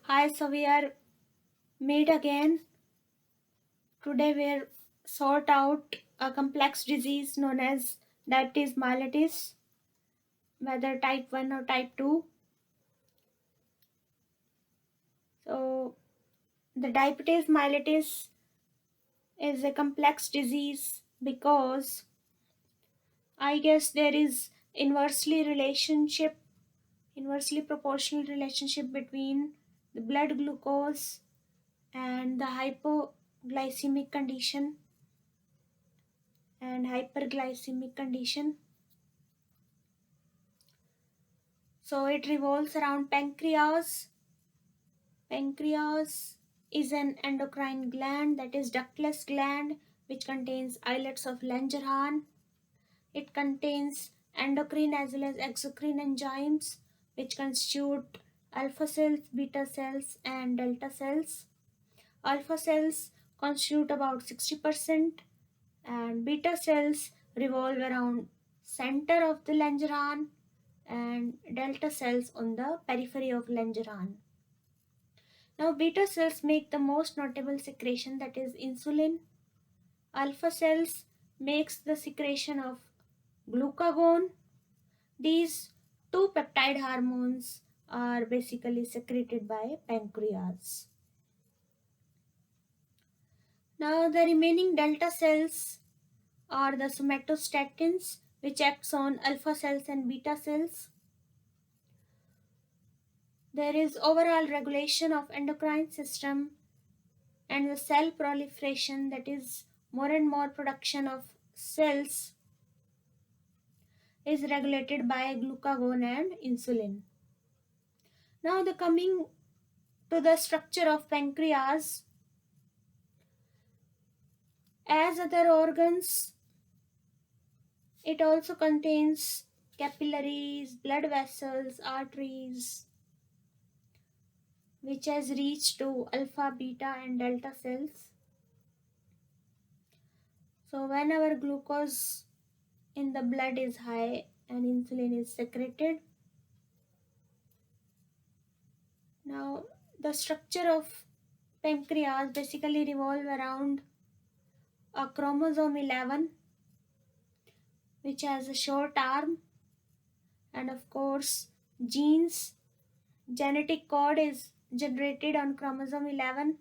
Hi, so we are meet again. Today we'll sort out a complex disease known as diabetes mellitus, whether type 1 or type 2. So the diabetes mellitus is a complex disease because I guess there is inversely proportional relationship between the blood glucose and the hypoglycemic condition and hyperglycemic condition. So it revolves around pancreas. Pancreas is an endocrine gland, that is ductless gland, which contains islets of Langerhans. It contains endocrine as well as exocrine enzymes, which constitute alpha cells, beta cells, and delta cells. Alpha cells constitute about 60%, and beta cells revolve around center of the Langerhans, and delta cells on the periphery of Langerhans. Now, beta cells make the most notable secretion, that is insulin. Alpha cells makes the secretion of glucagon. These two peptide hormones are basically secreted by pancreas. Now, the remaining delta cells are the somatostatins, which acts on alpha cells and beta cells. There is overall regulation of endocrine system and the cell proliferation, that is more and more production of cells is regulated by glucagon and insulin. Now the coming to the structure of pancreas, as other organs, it also contains capillaries, blood vessels, arteries, which has reached to alpha, beta, and delta cells. So whenever glucose in the blood is high and insulin is secreted. Now the structure of pancreas basically revolve around a chromosome 11, which has a short arm, and of course genes. Genetic code is generated on chromosome 11.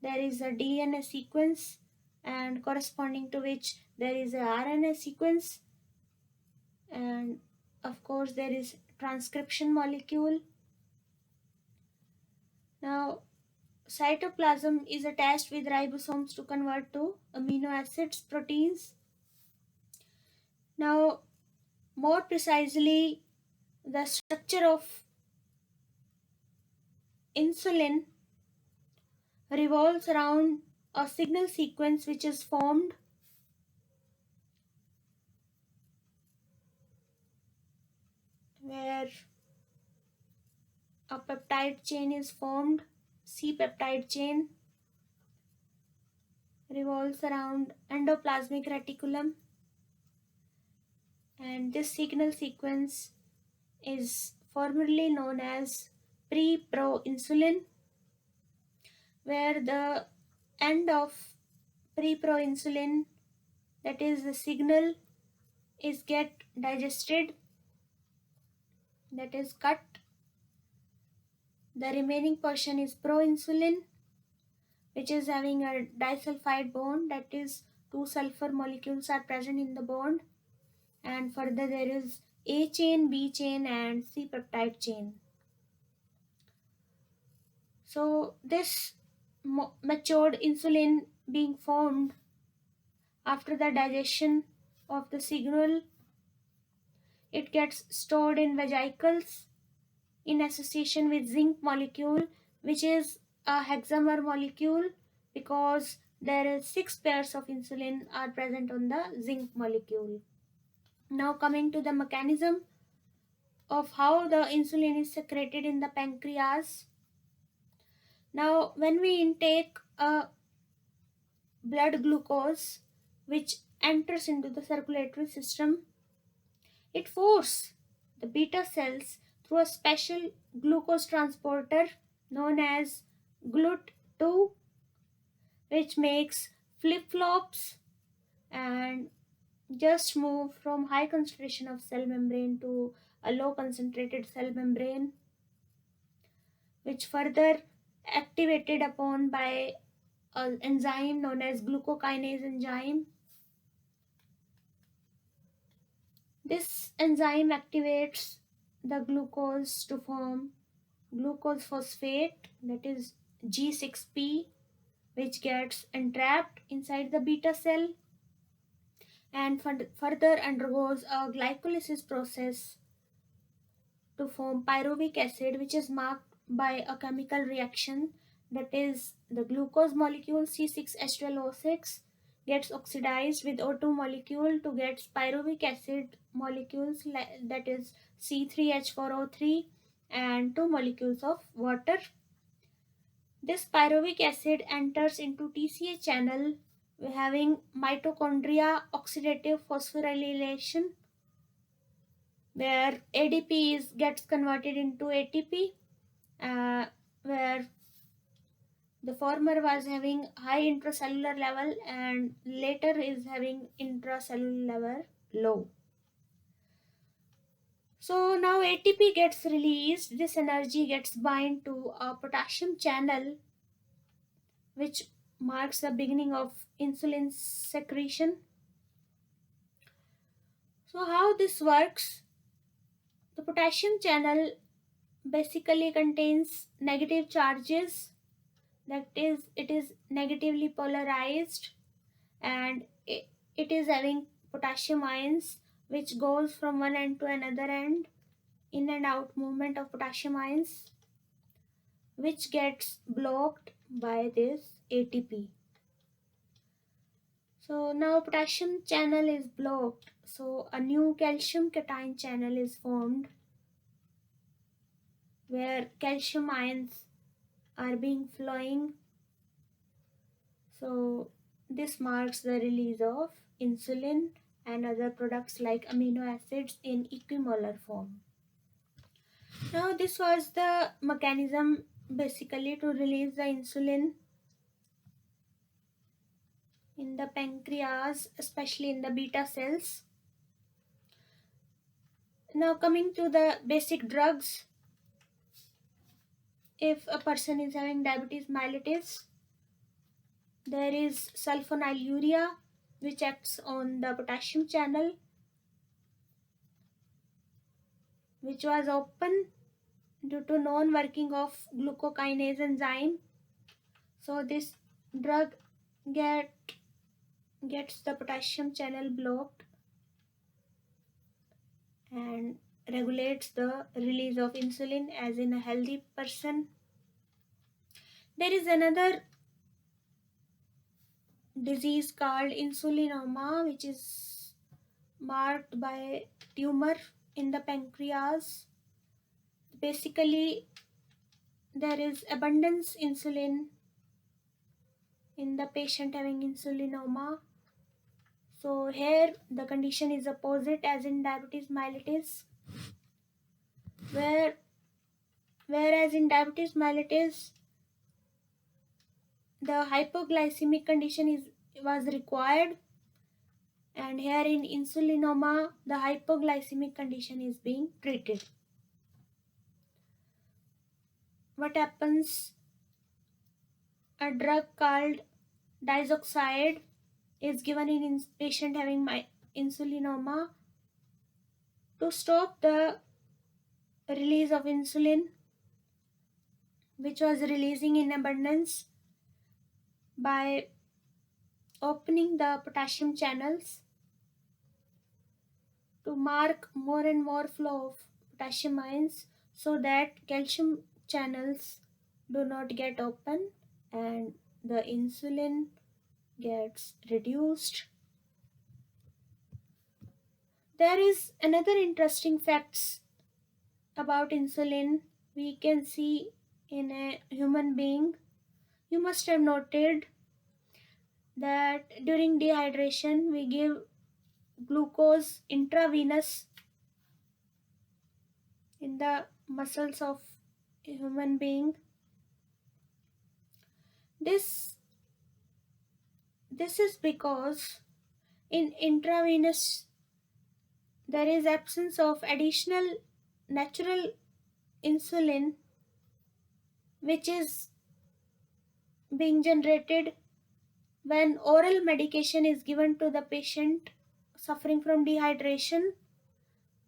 There is a DNA sequence, and corresponding to which there is a RNA sequence, and of course there is transcription molecule. Now cytoplasm is attached with ribosomes to convert to amino acids, proteins. Now more precisely, the structure of insulin revolves around a signal sequence which is formed where a peptide chain is formed. C peptide chain revolves around endoplasmic reticulum, and this signal sequence is formerly known as pre-proinsulin, where the end of pre-proinsulin, that is the signal, is get digested, that is cut. The remaining portion is proinsulin, which is having a disulfide bond, that is two sulfur molecules are present in the bond, and further there is A chain, B chain, and C peptide chain. So this matured insulin being formed after the digestion of the signal, it gets stored in vesicles in association with zinc molecule, which is a hexamer molecule because there is 6 pairs of insulin are present on the zinc molecule. Now coming to the mechanism of how the insulin is secreted in the pancreas. Now when we intake a blood glucose which enters into the circulatory system, it forces the beta cells through a special glucose transporter known as GLUT2, which makes flip-flops and just move from high concentration of cell membrane to a low concentrated cell membrane, which further activated upon by an enzyme known as glucokinase enzyme. This enzyme activates the glucose to form glucose phosphate, that is G6P, which gets entrapped inside the beta cell and further undergoes a glycolysis process to form pyruvic acid, which is marked by a chemical reaction, that is the glucose molecule C6H12O6 gets oxidized with O2 molecule to get pyruvic acid molecules, that is C3H4O3 and two molecules of water. This pyruvic acid enters into TCA channel having mitochondria oxidative phosphorylation, where ADP gets converted into ATP, where the former was having high intracellular level and later is having intracellular level low. So now ATP gets released, this energy gets bind to a potassium channel, which marks the beginning of insulin secretion. So how this works? The potassium channel basically contains negative charges, that is it is negatively polarized, and it is having potassium ions which goes from one end to another end, in and out movement of potassium ions, which gets blocked by this ATP. So now potassium channel is blocked, so a new calcium cation channel is formed where calcium ions are being flowing. So this marks the release of insulin and other products like amino acids in equimolar form. Now this was the mechanism basically to release the insulin in the pancreas, especially in the beta cells. Now coming to the basic drugs, if a person is having diabetes mellitus, there is sulfonylurea, which acts on the potassium channel, which was open due to non-working of glucokinase enzyme. So this drug gets the potassium channel blocked and regulates the release of insulin as in a healthy person. There is another disease called insulinoma, which is marked by tumor in the pancreas. Basically, there is abundance insulin in the patient having insulinoma. So here the condition is opposite as in diabetes mellitus, whereas in diabetes mellitus the hypoglycemic condition was required, and here in insulinoma the hypoglycemic condition is being treated. What happens? A drug called diazoxide is given in patient having insulinoma to stop the release of insulin, which was releasing in abundance, by opening the potassium channels to mark more and more flow of potassium ions so that calcium channels do not get open and the insulin gets reduced. There is another interesting facts about insulin we can see in a human being. You must have noted that during dehydration we give glucose intravenous in the muscles of a human being. This is because in intravenous there is absence of additional natural insulin which is being generated when oral medication is given to the patient suffering from dehydration.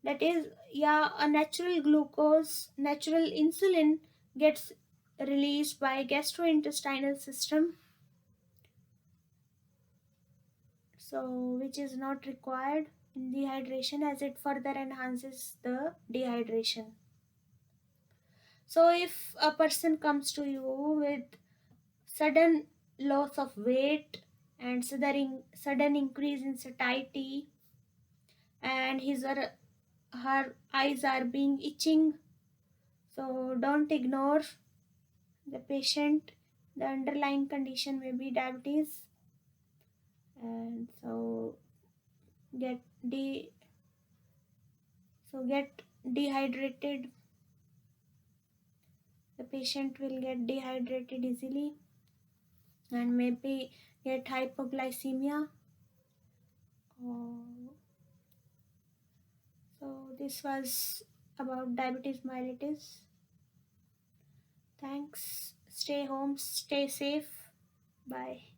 That is, yeah, a natural glucose, natural insulin gets released by gastrointestinal system, so which is not required in dehydration as it further enhances the dehydration. So if a person comes to you with sudden loss of weight and sudden increase in satiety, and his or her eyes are being itching, so don't ignore the patient. The underlying condition may be diabetes, and get de get dehydrated. The patient will get dehydrated easily and maybe get hypoglycemia. Uh, so this was about diabetes mellitus. Thanks. Stay home. Stay safe. Bye.